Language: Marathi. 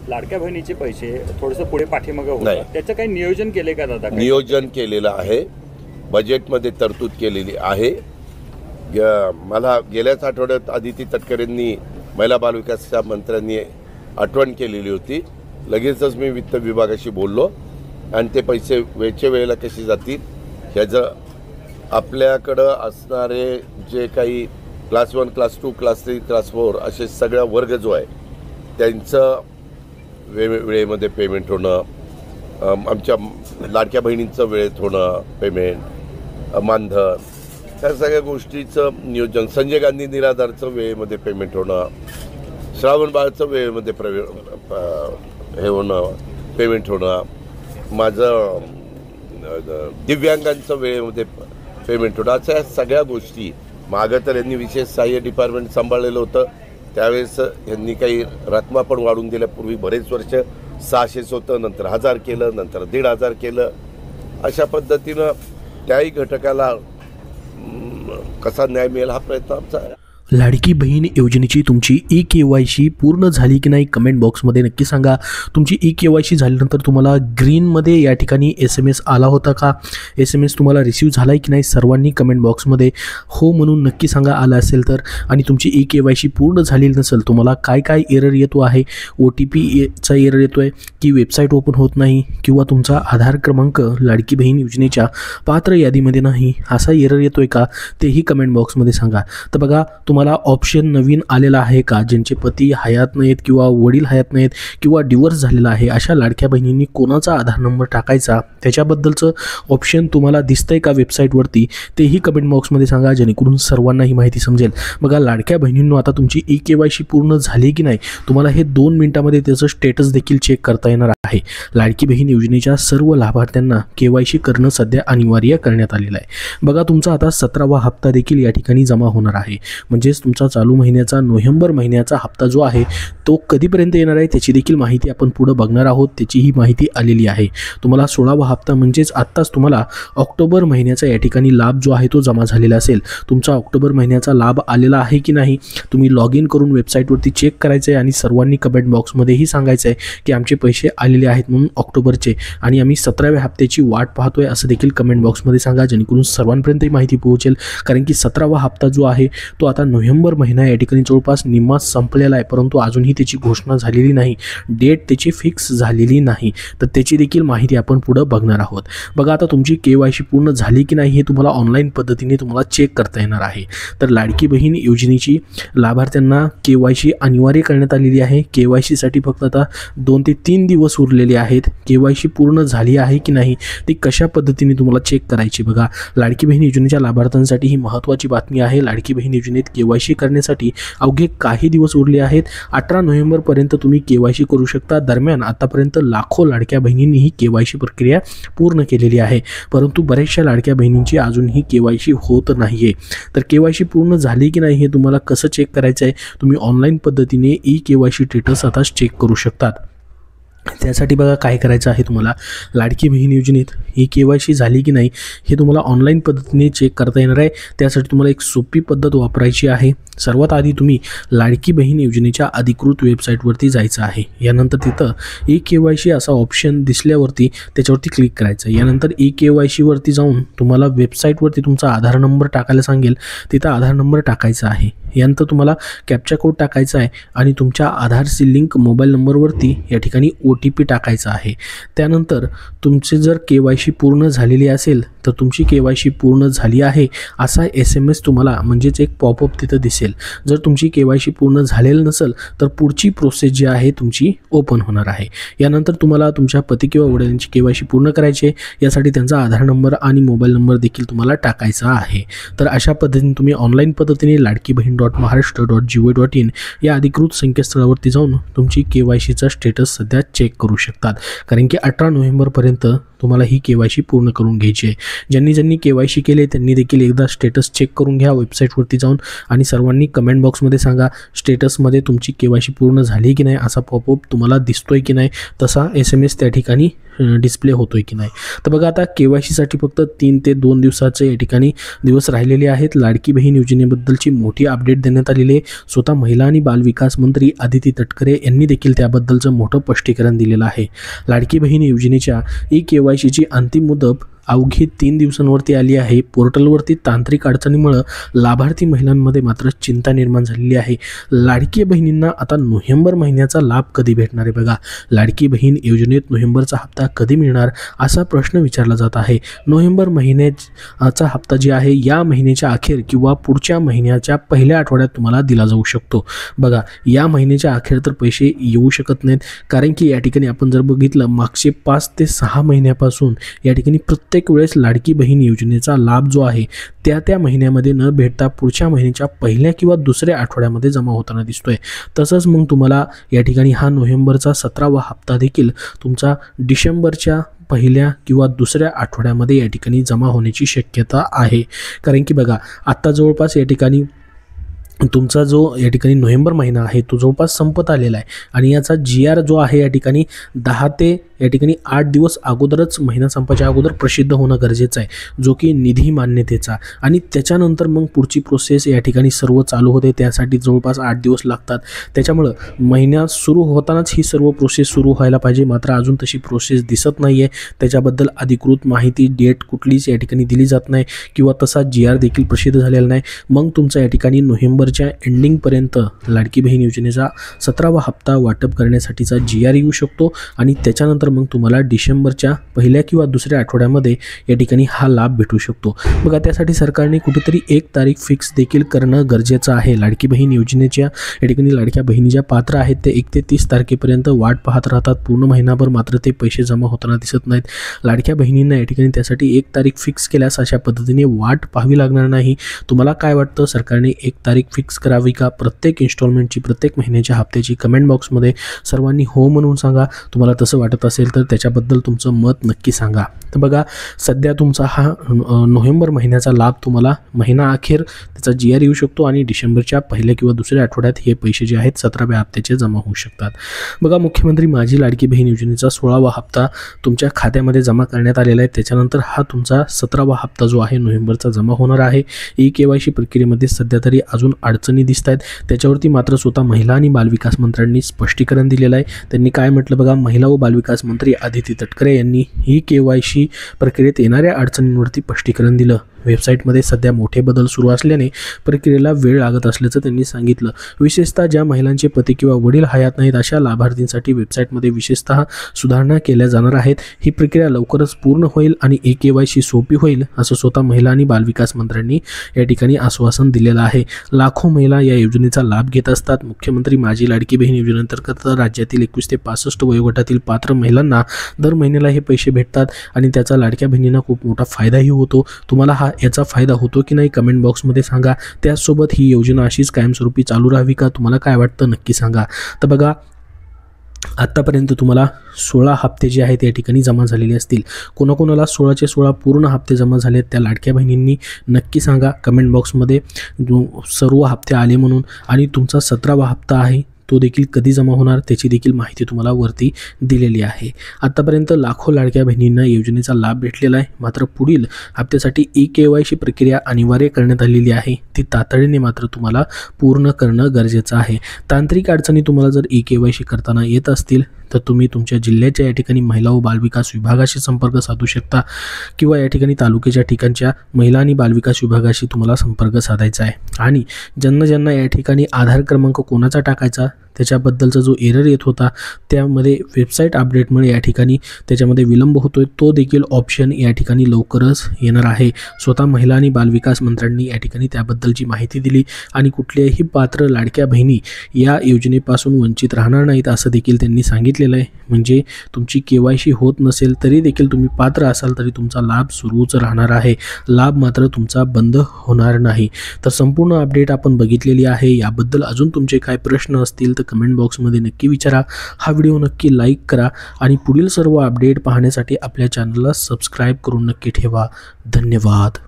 लाडक्या बहिणीचे पैसे थोडंसं पुढे पाठीमागं होतं, त्याचं काही नियोजन केले का दादा? नियोजन केलेलं आहे, बजेटमध्ये तरतूद केलेली आहे. मला गेल्याच आठवड्यात आदिती तटकरेंनी महिला बालविकासच्या मंत्र्यांनी आठवण केलेली होती. लगेचच मी वित्त विभागाशी बोललो आणि ते पैसे वेळच्या वेळेला कसे जातील ह्याचं आपल्याकडं असणारे जे काही क्लास 1, क्लास 2, क्लास 3, क्लास 4 असे सगळा वर्ग जो आहे त्यांचं वेळेमध्ये पेमेंट होणं, आमच्या लाडक्या बहिणींचं वेळेत होणं पेमेंट, मानधन, त्या सगळ्या गोष्टीचं नियोजन, संजय गांधी निराधारचं वेळेमध्ये पेमेंट होणं, श्रावण बाळचं वेळेमध्ये हे होणं पेमेंट होणं, माझं दिव्यांगांचं वेळेमध्ये पेमेंट होणं, अशा सगळ्या गोष्टी. मागं तर यांनी विशेष सहाय्य डिपार्टमेंट सांभाळलेलं होतं, त्यावेळेस यांनी काही रकमा पण वाढवून दिल्या. पूर्वी बरेच वर्ष 600 होतं, नंतर 1000 केलं, नंतर 1500 केलं. अशा पद्धतीनं त्याही घटकाला कसा न्याय मिळेल हा प्रयत्न आमचा आहे. लाडकी बहीण योजनेची तुमची KYC पूर्ण झाली की नाही कमेंट बॉक्समध्ये नक्की सांगा. तुमची KYC झाल्यानंतर तुम्हाला ग्रीनमध्ये या ठिकाणी SMS आला होता का? SMS तुम्हाला रिसीव झाला आहे की नाही सर्वांनी कमेंट बॉक्समध्ये हो म्हणून नक्की सांगा आला असेल तर. आणि तुमची KYC पूर्ण झालेली नसेल, तुम्हाला काय काय एरर येतो आहे, OTPचा एरर येतो आहे की वेबसाईट ओपन होत नाही किंवा तुमचा आधार क्रमांक लाडकी बहीण योजनेच्या पात्र यादीमध्ये नाही असा एरर येतो आहे का, तेही कमेंट बॉक्समध्ये सांगा. तर बघा तुम्हाला ऑप्शन नवीन आलेला आहे का, ज्यांचे पती हयात नाहीत किंवा वडील हयात नाहीत किंवा डिवोर्स झालेला आहे अशा लाडक्या बहिणींनी कोणाचा आधार नंबर टाकायचा त्याच्याबद्दलचं ऑप्शन तुम्हाला दिसतंय का वेबसाईटवरती, तेही कमेंट बॉक्समध्ये सांगा जेणेकरून सर्वांना ही माहिती समजेल. बघा लाडक्या बहिणींनो, आता तुमची KYC पूर्ण झाली की नाही तुम्हाला हे 2 मिनिटांमध्ये त्याचं स्टेटस देखील चेक करता येणार आहे. लाडकी बहीण योजनेच्या सर्व लाभार्थ्यांना KYC करणं सध्या अनिवार्य करण्यात आलेलं आहे. बघा तुमचा आता 17वा हप्ता देखील या ठिकाणी जमा होणार आहे. म्हणजेच तुमचा चालू महिन्याचा नोव्हेंबर महिन्याचा हप्ता जो आहे तो कधीपर्यंत येणार आहे त्याची देखील माहिती आपण पुढे बघणार आहोत. त्याची ही माहिती आलेली आहे. तुम्हाला 16वा हप्ता म्हणजेच आत्ताच तुम्हाला ऑक्टोबर महिन्याचा या ठिकाणी लाभ जो आहे तो जमा झालेला असेल. तुमचा ऑक्टोबर महिन्याचा लाभ आलेला आहे की नाही तुम्ही लॉग इन करून वेबसाईटवरती चेक करायचं आहे आणि सर्वांनी कमेंट बॉक्समध्येही सांगायचं आहे की आमचे पैसे आलेले आहेत म्हणून ऑक्टोबरचे आणि आम्ही 17व्या हप्त्याची वाट पाहतोय असं देखील कमेंट बॉक्समध्ये सांगा जेणेकरून सर्वांपर्यंत ही माहिती पोहोचेल. कारण की 17वा हप्ता जो आहे तो आता नोव्हेंबर महिना या ठिकाणी जवळपास निम्मा संपलेला आहे, परंतु अजूनही त्याची घोषणा झालेली नाही, डेट त्याची फिक्स झालेली नाही. तर त्याची देखील माहिती आपण पुढे बघणार आहोत. बघा आता तुमची KYC पूर्ण झाली की नाही हे तुम्हाला ऑनलाईन पद्धतीने तुम्हाला चेक करता येणार आहे. तर लाडकी बहीण योजनेची लाभार्थ्यांना KYC अनिवार्य करण्यात आलेली आहे. KYC साठी फक्त आता 2 ते 3 दिवस उरलेले आहेत. KYC पूर्ण झाली आहे की नाही ती कशा पद्धतीने तुम्हाला चेक करायची. बघा लाडकी बहीण योजनेच्या लाभार्थ्यांसाठी ही महत्त्वाची बातमी आहे. लाडकी बहीण योजनेत KYC करण्यासाठी अवघे काही दिवस उरले आहेत. 18 नोव्हेंबरपर्यंत तुम्ही KYC करू शकता. दरम्यान आतापर्यंत लाखो लाडक्या बहिणींनी ही KYC प्रक्रिया पूर्ण केलेली आहे, परंतु बऱ्याचशा लाडक्या बहिणींची अजूनही KYC होत नाहीये. तर KYC पूर्ण झाली की नाही हे तुम्हाला कसं चेक करायचं आहे, तुम्ही ऑनलाईन पद्धतीने KYC स्टेटस आता चेक करू शकतात. त्यासाठी बघा काय करायचं आहे तुम्हाला, लाडकी बहीण योजनेत KYC झाली की नाही हे तुम्हाला ऑनलाईन पद्धतीने चेक करता येणार आहे. त्यासाठी तुम्हाला एक सोपी पद्धत वापरायची आहे. सर्वात आधी तुम्ही लाडकी बहीण योजनेच्या अधिकृत वेबसाईटवरती जायचं आहे. यानंतर तिथं KYC असा ऑप्शन दिसल्यावरती त्याच्यावरती क्लिक करायचं. यानंतर KYC वरती जाऊन तुम्हाला वेबसाईटवरती तुमचा आधार नंबर टाकायला सांगेल, तिथं आधार नंबर टाकायचा आहे. यानंतर तुम्हाला कॅप्चा कोड टाकायचा आहे आणि तुमच्या आधारची लिंक मोबाईल नंबरवरती या ठिकाणी OTP टाकायचा आहे. त्यानंतर तुमचे जर KYC पूर्ण झालेली असेल तर तुमची KYC पूर्ण झाली आहे असा SMS तुम्हाला म्हणजेच एक पॉपअप तिथं दिसेल. जर तुमची KYC पूर्ण झालेलं नसेल तर पुढची प्रोसेस जी आहे तुमची ओपन होणार आहे. यानंतर तुम्हाला तुमच्या पती किंवा वडिलांची KYC पूर्ण करायची आहे. यासाठी त्यांचा आधार नंबर आणि मोबाईल नंबर देखील तुम्हाला टाकायचा आहे. तर अशा पद्धतीने तुम्ही ऑनलाईन पद्धतीने ladkibhin.maharashtra.gov.in या अधिकृत संकेतस्थळावरती जाऊन तुमची KYCचा स्टेटस सध्या चेक करू शकतात. कारण की 18 नोव्हेंबरपर्यंत तुम्हाला ही KYC पूर्ण करून घ्यायची आहे. ज्यांनी KYC केले त्यांनी देखील एकदा स्टेटस चेक करून घ्या वेबसाईटवरती जाऊन, आणि सर्वांनी कमेंट बॉक्समध्ये सांगा स्टेटसमध्ये तुमची KYC पूर्ण झाली की नाही, असा पॉपअप तुम्हाला दिसतोय की नाही, तसा SMS त्या ठिकाणी डिस्प्ले होतोय की नाही. तर बघा आता KYCसाठी फक्त 3 ते 2 दिवसाचे या ठिकाणी दिवस राहिलेले आहेत. लाडकी बहीण योजनेबद्दलची मोठी अपडेट देण्यात आलेली आहे. स्वतः महिला आणि बालविकास मंत्री आदिती तटकरे यांनी देखील त्याबद्दलचं मोठं स्पष्टीकरण दिलेलं आहे. लाडकी बहीण योजनेच्या KYCची अंतिम मुदत अवघी 3 दिवसांवरती आली आहे. पोर्टलवरती तांत्रिक अडचणीमुळे लाभार्थी महिलांमध्ये मात्र चिंता निर्माण झालेली आहे. लाडकी बहिणींना आता नोव्हेंबर महिन्याचा लाभ कधी भेटणार आहे? बघा, लाडकी बहीण योजनेत नोव्हेंबरचा हप्ता कधी मिळणार असा प्रश्न विचारला जात आहे. नोव्हेंबर महिन्याचा हप्ता जे आहे या महिन्याच्या अखेर किंवा पुढच्या महिन्याच्या पहिल्या आठवड्यात तुम्हाला दिला जाऊ शकतो. बघा, या महिन्याच्या अखेर तर पैसे येऊ शकत नाहीत, कारण की या ठिकाणी आपण जर बघितलं मागचे 5 ते 6 महिन्यापासून या ठिकाणी प्रत्येक वेळेस लाडकी बहीण योजनेचा लाभ जो आहे त्या महिन्यामध्ये न भेटता पुढच्या महिन्याच्या पहिल्या किंवा दुसऱ्या आठवड्यामध्ये जमा होताना दिसतोय. तसंच मग तुम्हाला या ठिकाणी हा नोव्हेंबरचा 17वा हप्ता देखील तुमचा डिसेंबरच्या पहिल्या किंवा दुसऱ्या आठवड्यामध्ये या ठिकाणी जमा होण्याची शक्यता आहे. कारण की बघा, आत्ता जवळपास या ठिकाणी तुमचा जो या ठिकाणी नोव्हेंबर महिना आहे तो जवळपास संपत आलेला आहे, आणि याचा GR जो आहे या ठिकाणी 10 ते या ठिकाणी 8 दिवस अगोदरच, महिना संपायच्या अगोदर प्रसिद्ध होणं गरजेचं आहे, जो की निधी मान्यतेचा, आणि त्याच्यानंतर मग पुढची प्रोसेस या ठिकाणी सर्व चालू होते. त्यासाठी जवळपास 8 दिवस लागतात. त्याच्यामुळं महिना सुरू होतानाच ही सर्व प्रोसेस सुरू व्हायला पाहिजे, मात्र अजून तशी प्रोसेस दिसत नाही आहे. त्याच्याबद्दल अधिकृत माहिती, डेट कुठलीच या ठिकाणी दिली जात नाही, किंवा तसा GR देखील प्रसिद्ध झालेला नाही. मग तुमचा या ठिकाणी नोव्हेंबरच्या एंडिंगपर्यंत लाडकी बहीण योजनेचा 17वा हप्ता वाटप करण्यासाठीचा GR येऊ शकतो, आणि त्याच्यानंतर मग तुम्हाला डिसेंबरच्या पहिल्या किंवा दुसऱ्या आठवड्यामध्ये या ठिकाणी हा लाभ भेटू शकतो. बघा, त्यासाठी सरकारने कुठेतरी एक तारीख फिक्स देखील करणं गरजेचं आहे. लाडकी बहीण योजनेच्या या ठिकाणी लाडक्या बहिणी ज्या पात्र आहेत ते 1 ते 30 तारखेपर्यंत वाट पाहत राहतात पूर्ण महिनाभर, मात्र ते पैसे जमा होताना दिसत नाहीत. लाडक्या बहिणींना या ठिकाणी त्यासाठी एक तारीख फिक्स केल्यास अशा पद्धतीने वाट पाहावी लागणार नाही. तुम्हाला काय वाटतं, सरकारने एक तारीख फिक्स करावी का प्रत्येक इन्स्टॉलमेंटची, प्रत्येक महिन्याच्या हप्त्याची? कमेंट बॉक्समध्ये सर्वांनी हो म्हणून सांगा. तुम्हाला तसं वाटत असेल तर त्याच्याबद्दल तुमचं मत नक्की सांगा. तर बघा, सध्या तुमचा हा नोव्हेंबर महिन्याचा लाभ तुम्हाला महिना अखेर त्याचा GR येऊ शकतो, आणि डिसेंबरच्या पहिल्या किंवा दुसऱ्या आठवड्यात हे पैसे जे आहेत 17व्या हप्त्याचे जमा होऊ शकतात. बघा, मुख्यमंत्री माझी लाडकी बहीण योजनेचा 16वा हप्ता तुमच्या खात्यामध्ये जमा करण्यात आलेला आहे. त्याच्यानंतर हा तुमचा 17वा हप्ता जो आहे नोव्हेंबरचा जमा होणार आहे. KYC प्रक्रियेमध्ये सध्या तरी अजून अडचणी दिसत आहेत. त्याच्यावरती मात्र स्वतः महिला आणि बालविकास मंत्र्यांनी स्पष्टीकरण दिलेलं आहे. त्यांनी काय म्हटलं बघा, महिला व बालविकास मंत्री आदिती तटकरे यांनी ही KYC प्रक्रियेत येणाऱ्या अडचणींवरती स्पष्टीकरण दिलं. वेबसाईटमध्ये सध्या मोठे बदल सुरू असल्याने प्रक्रियेला वेळ लागत असल्याचं त्यांनी सांगितलं. विशेषतः ज्या महिलांचे पती किंवा वडील हयात नाहीत अशा लाभार्थींसाठी वेबसाईटमध्ये विशेषतः सुधारणा केल्या जाणार आहेत. ही प्रक्रिया लवकरच पूर्ण होईल आणि KYC सोपी होईल, असं स्वतः महिला आणि बालविकास मंत्र्यांनी या ठिकाणी आश्वासन दिलेलं आहे. लाखो महिला या योजनेचा लाभ घेत असतात. मुख्यमंत्री माझी लाडकी बहीण योजनेअंतर्गत राज्यातील 21 ते 65 वयोगटातील पात्र महिलांना दर महिन्याला हे पैसे भेटतात, आणि त्याचा लाडक्या बहिणींना खूप मोठा फायदाही होतो. तुम्हाला याचा फायदा होतो की नाही कमेंट बॉक्समध्ये सांगा. त्याचसोबत ही योजना अशीच कायमस्वरूपी चालू राहावी का, तुम्हाला काय वाटतं नक्की सांगा. तर बघा, आत्तापर्यंत तुम्हाला 16 हप्ते जे आहेत या ठिकाणी जमा झालेले असतील. कोणाकोणाला 16चे 16 पूर्ण हप्ते जमा झाले आहेत त्या लाडक्या बहिणींनी नक्की सांगा कमेंट बॉक्समध्ये सर्व हप्ते आले म्हणून, आणि तुमचा 17वा हप्ता आहे तो देखील कधी जमा होणार त्याची देखील माहिती तुम्हाला वरती दिलेली आहे. आतापर्यंत लाखो लाडक्या बहिणींना योजनेचा लाभ भेटलेला आहे, मात्र पुढील हप्त्यासाठी KYC प्रक्रिया अनिवार्य करण्यात आलेली आहे. ती तातडीने मात्र तुम्हाला पूर्ण करणं गरजेचं आहे. तांत्रिक अडचणी तुम्हाला जर KYC करताना येत असतील तर तुम्ही तुमच्या जिल्ह्याच्या या ठिकाणी महिला व बालविकास विभागाशी संपर्क साधू शकता, किंवा या ठिकाणी तालुक्याच्या ठिकाणच्या महिला आणि बालविकास विभागाशी तुम्हाला संपर्क साधायचा आहे. आणि ज्यांना या ठिकाणी आधार क्रमांक कोणाचा टाकायचा त्याच्याबद्दलचा जो एरर येत होता, त्यामध्ये वेबसाईट अपडेटमुळे या ठिकाणी त्याच्यामध्ये विलंब होतोय, तो देखील ऑप्शन या ठिकाणी लवकरच येणार आहे. स्वतः महिला आणि बालविकास मंत्र्यांनी या ठिकाणी त्याबद्दलची माहिती दिली, आणि कुठल्याही पात्र लाडक्या बहिणी या योजनेपासून वंचित राहणार नाहीत असं देखील त्यांनी सांगितलेलं आहे. म्हणजे तुमची KYC होत नसेल तरी देखील तुम्ही पात्र असाल तरी तुमचा लाभ सुरूच राहणार आहे. लाभ मात्र तुमचा बंद होणार नाही. तर संपूर्ण अपडेट आपण बघितलेली आहे. याबद्दल अजून तुमचे काय प्रश्न असतील तर कमेंट बॉक्समध्ये नक्की विचारा. हा व्हिडिओ नक्की लाईक करा आणि पुढील सर्व अपडेट पाहण्यासाठी आपल्या चॅनलला सबस्क्राईब करून नक्की ठेवा. धन्यवाद.